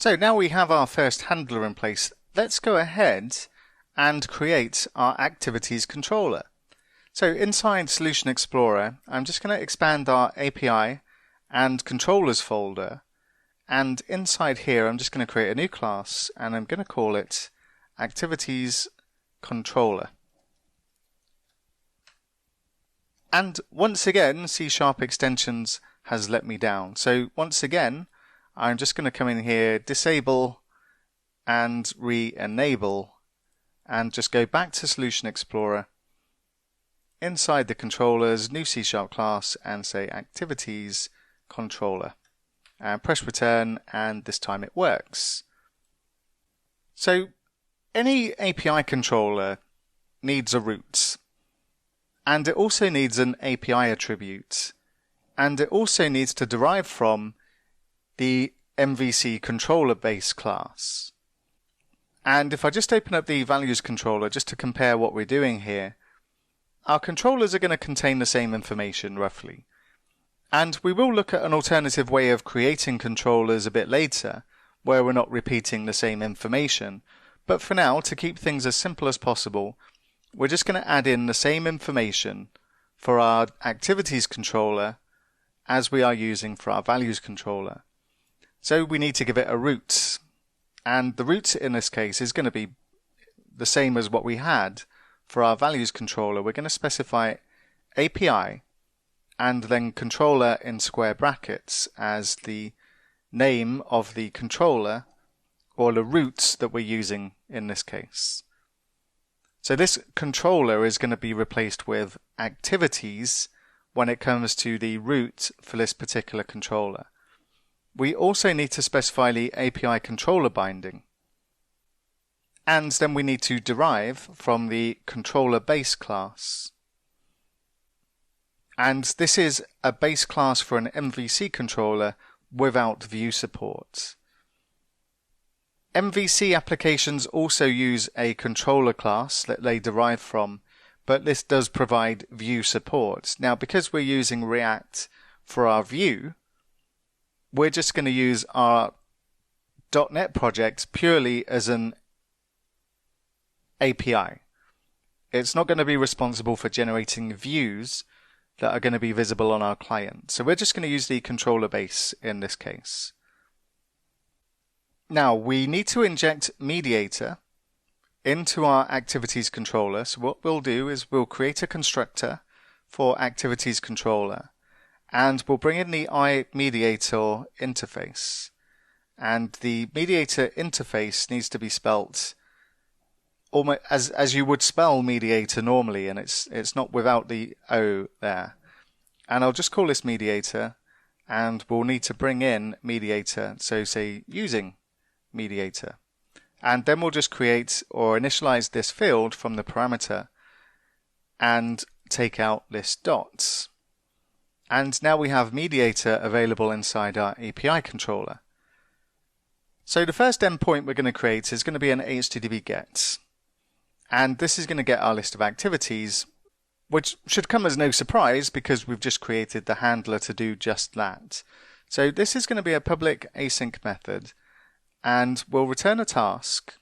So now we have our first handler in place, let's go ahead and create our activities controller. So inside Solution Explorer, I'm just going to expand our API and controllers folder. And inside here, I'm just going to create a new class and I'm going to call it Activities Controller. And once again, C# extensions has let me down. So once again, I'm just going to come in here, disable and re-enable, and just go back to Solution Explorer, inside the controllers, new C# class, and say Activities Controller. And press return, and this time it works. So any API controller needs a root, and it also needs an API attribute, and it also needs to derive from the MVC controller base class. And if I just open up the values controller just to compare what we're doing here, our controllers are going to contain the same information roughly. And we will look at an alternative way of creating controllers a bit later, where we're not repeating the same information. But for now, to keep things as simple as possible, we're just going to add in the same information for our activities controller as we are using for our values controller. So we need to give it a root, and the root in this case is going to be the same as what we had for our values controller. We're going to specify API and then controller in square brackets as the name of the controller or the root that we're using in this case. So this controller is going to be replaced with activities when it comes to the root for this particular controller. We also need to specify the API controller binding. And then we need to derive from the controller base class. And this is a base class for an MVC controller without view support. MVC applications also use a controller class that they derive from, but this does provide view support. Now, because we're using React for our view, we're just going to use our .NET project purely as an API. It's not going to be responsible for generating views that are going to be visible on our client. So we're just going to use the controller base in this case. Now we need to inject Mediator into our activities controller. So what we'll do is we'll create a constructor for activities controller, and we'll bring in the iMediator interface. And the mediator interface needs to be spelt almost as you would spell mediator normally, and it's not without the O there. And I'll just call this mediator, and we'll need to bring in mediator, so say using mediator. And then we'll just create or initialize this field from the parameter and take out this dots. And now we have mediator available inside our API controller. So the first endpoint we're going to create is going to be an HTTP GET. And this is going to get our list of activities, which should come as no surprise because we've just created the handler to do just that. So this is going to be a public async method, and we'll return a task.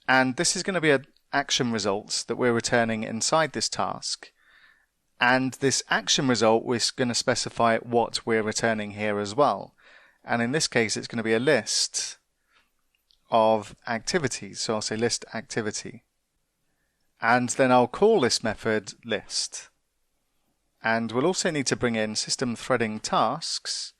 And this is going to be an action result that we're returning inside this task. And this action result, we're going to specify what we're returning here as well. And in this case, it's going to be a list of activities. So I'll say list activity. And then I'll call this method list. And we'll also need to bring in system threading tasks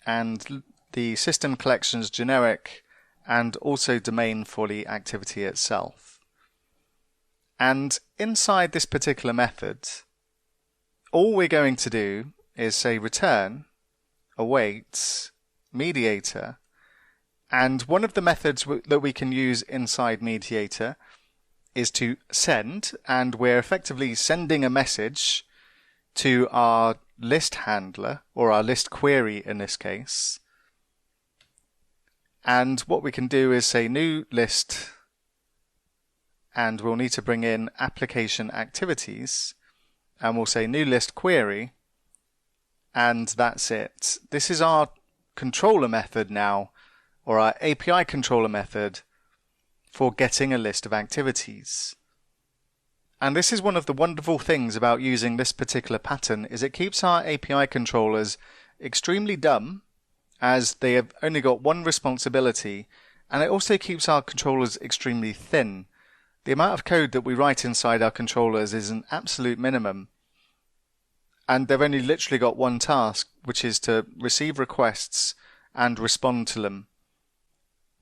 and the system collections generic and also domain for the activity itself. And inside this particular method, all we're going to do is say return, await, mediator, and one of the methods that we can use inside mediator is to send, and we're effectively sending a message to our list handler, or our list query in this case. And what we can do is say new list, and we'll need to bring in application activities, and we'll say new list query, and that's it. This is our controller method now, or our API controller method for getting a list of activities. And this is one of the wonderful things about using this particular pattern, is it keeps our API controllers extremely dumb, as they have only got one responsibility, and it also keeps our controllers extremely thin. The amount of code that we write inside our controllers is an absolute minimum, and they've only literally got one task, which is to receive requests and respond to them.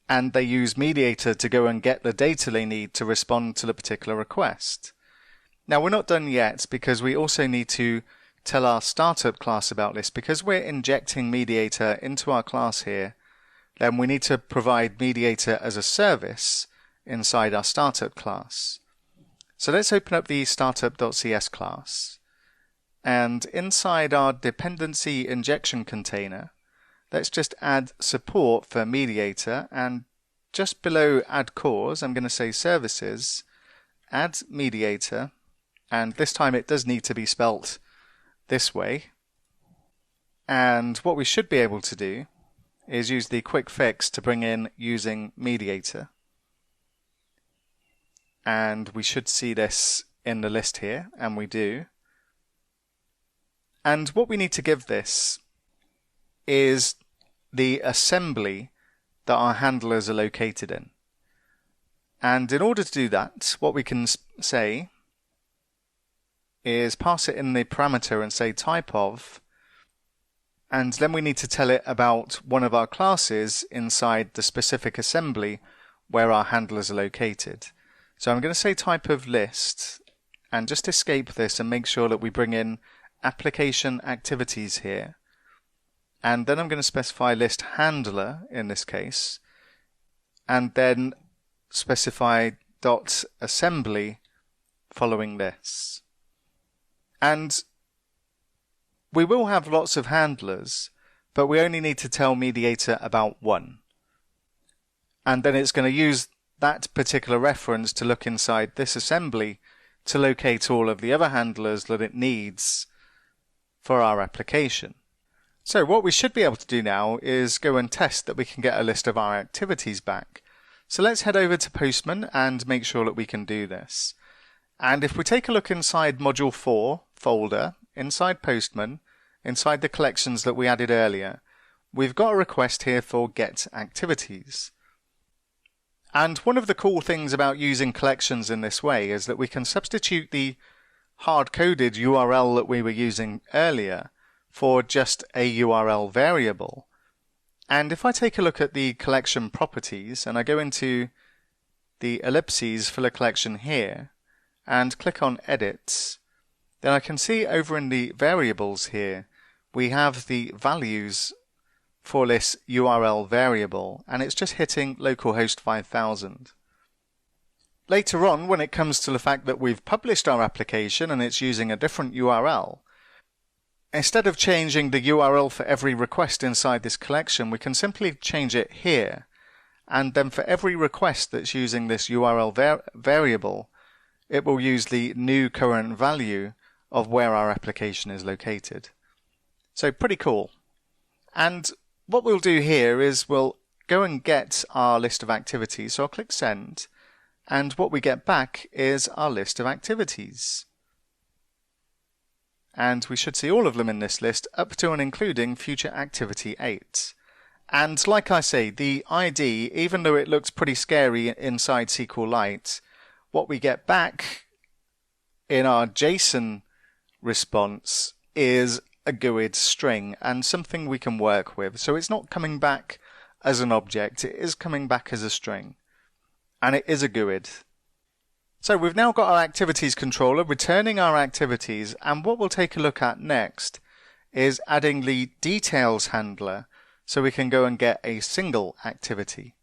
And they use Mediator to go and get the data they need to respond to the particular request. Now, we're not done yet, because we also need to tell our startup class about this. Because we're injecting Mediator into our class here, then we need to provide Mediator as a service inside our startup class. So let's open up the startup.cs class, and inside our dependency injection container, let's just add support for Mediator, and just below add cores, I'm going to say services, add Mediator, and this time it does need to be spelt this way. And what we should be able to do is use the quick fix to bring in using Mediator. And we should see this in the list here, and we do. And what we need to give this is the assembly that our handlers are located in. And in order to do that, what we can say is pass it in the parameter and say type of, and then we need to tell it about one of our classes inside the specific assembly where our handlers are located. So I'm going to say type of list, and just escape this and make sure that we bring in application activities here. And then I'm going to specify list handler in this case, and then specify .assembly following this. And we will have lots of handlers, but we only need to tell Mediator about one. And then it's going to use that particular reference to look inside this assembly to locate all of the other handlers that it needs for our application. So what we should be able to do now is go and test that we can get a list of our activities back. So let's head over to Postman and make sure that we can do this. And if we take a look inside Module 4 folder, inside Postman, inside the collections that we added earlier, we've got a request here for Get Activities. And one of the cool things about using collections in this way is that we can substitute the hard-coded URL that we were using earlier for just a URL variable. And if I take a look at the collection properties and I go into the ellipses for the collection here and click on Edit, then I can see over in the variables here we have the values for this URL variable, and it's just hitting localhost 5000. Later on, when it comes to the fact that we've published our application and it's using a different URL, instead of changing the URL for every request inside this collection, we can simply change it here, and then for every request that's using this URL variable, it will use the new current value of where our application is located. So pretty cool. And what we'll do here is we'll go and get our list of activities. So I'll click Send, and what we get back is our list of activities. And we should see all of them in this list up to and including future activity 8. And like I say, the ID, even though it looks pretty scary inside SQLite, what we get back in our JSON response is a GUID string and something we can work with. So it's not coming back as an object, it is coming back as a string. And it is a GUID. So we've now got our activities controller returning our activities, and what we'll take a look at next is adding the details handler so we can go and get a single activity.